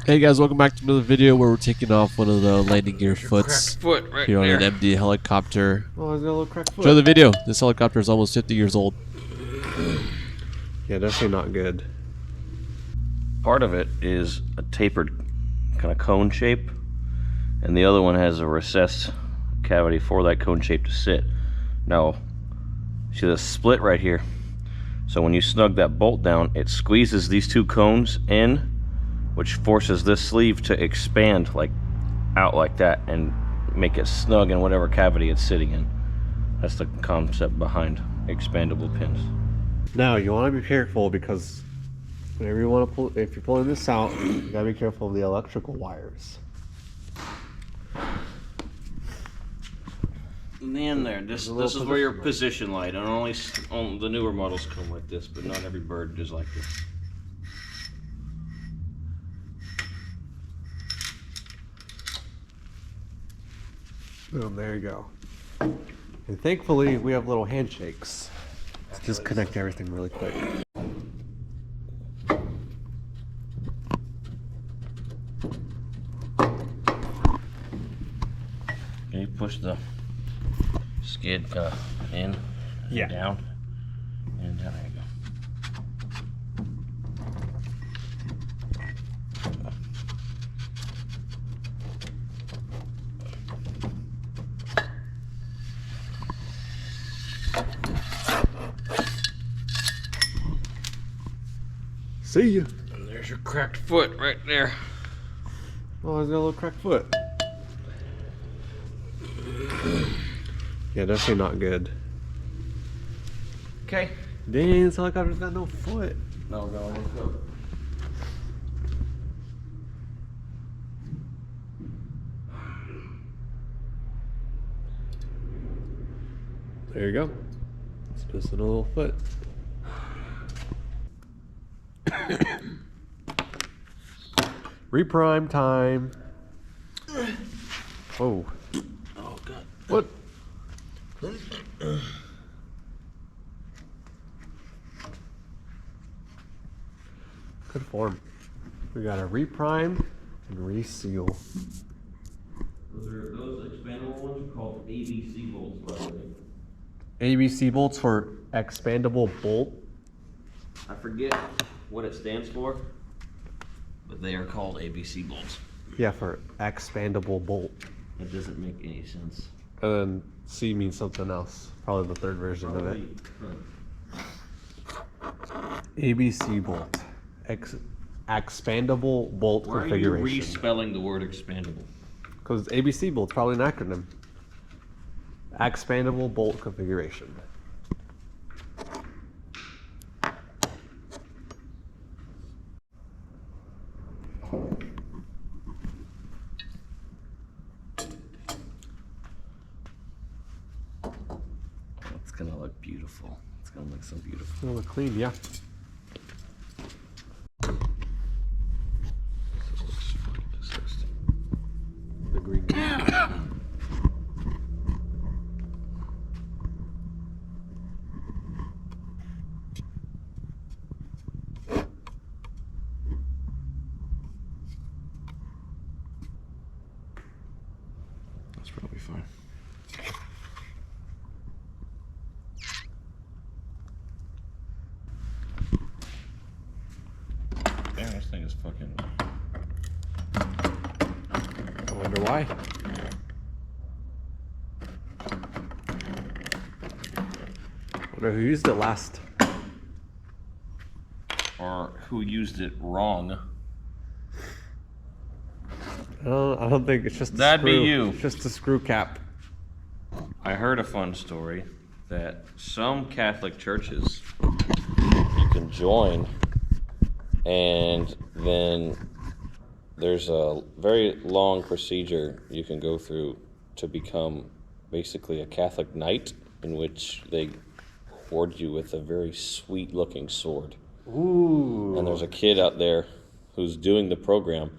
Hey guys, welcome back to another video where we're taking off one of the landing gear foots here on an empty helicopter. Oh, there's got a little cracked foot. Enjoy the video. This helicopter is almost 50 years old. Yeah, definitely not good. Part of it is a tapered kind of cone shape, and the other one has a recessed cavity for that cone shape to sit. Now, see the split right here? So when you snug that bolt down, it squeezes these two cones in, which forces this sleeve to expand out like that and make it snug in whatever cavity it's sitting in. That's the concept behind expandable pins. Now you want to be careful because whenever you want to pull, if you're pulling this out, you gotta be careful of the electrical wires. And there, this is where your position light, and only the newer models come like this, but not every bird is like this. Boom, there you go. And thankfully we have little handshakes to just connect everything really quick. Okay, push the skid in, and down, and down. There you go. See ya. And there's your cracked foot right there. Oh, there's got a little cracked foot. Yeah, definitely not good. Okay. Dang, this helicopter's got no foot. No, let's go. There you go. It's just a little foot. Reprime time. Oh. Oh god. What? Good form. We got a reprime and reseal. Those expandable ones are called ABC bolts, by the way. ABC bolts for expandable bolt. I forget what it stands for, but they are called ABC bolts. Yeah, for expandable bolt. That doesn't make any sense. And then C means something else. Probably the third version of it. ABC bolt. Expandable bolt Why configuration. are you respelling the word expandable? Because ABC bolt's probably an acronym. Expandable bolt configuration. It's gonna look beautiful. It's gonna look so beautiful. It'll look clean, yeah. It looks fucking disgusting. The green. That's probably fine. Damn, this thing is fucking. I wonder why. Wonder who used it last. Or who used it wrong. I don't think it's just a That'd be screw. you. It's just a screw cap. I heard a fun story that some Catholic churches you can join, and then there's a very long procedure you can go through to become basically a Catholic knight, in which they hoard you with a very sweet looking sword. Ooh. And there's a kid out there who's doing the program,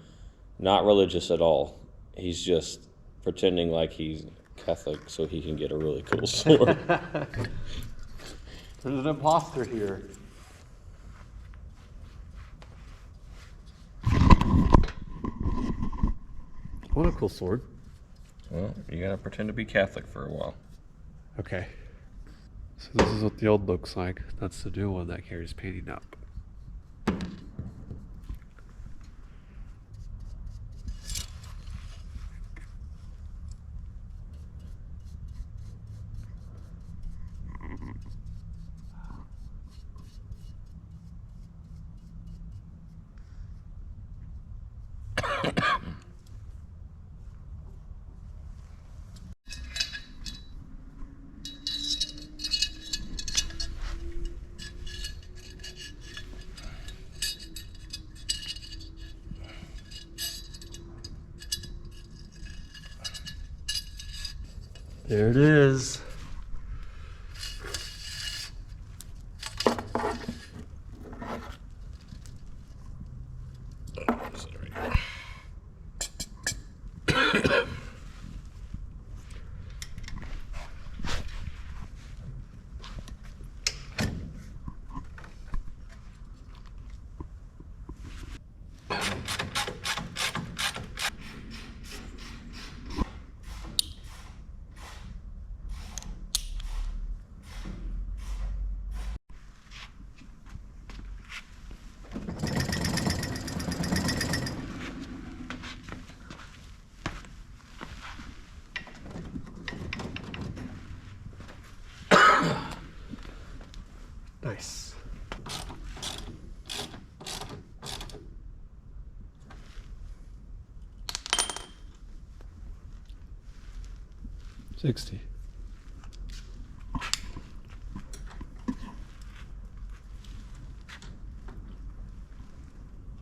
not religious at all. He's just pretending like he's Catholic so he can get a really cool sword. There's an imposter here. want a cool sword. Well, you gotta pretend to be Catholic for a while. Okay. So this is what the old looks like. That's the new one that carries painting up. There it is. Nice. $60. Look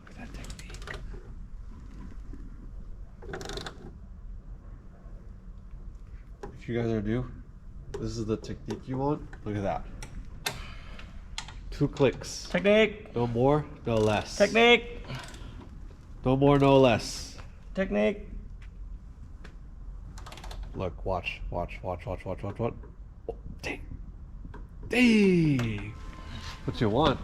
at that technique. If you guys are new, this is the technique you want. Look at that. 2 clicks. Technique! No more, no less. Technique! No more, no less. Technique! Look, watch. Oh, dang. Dang! What you want?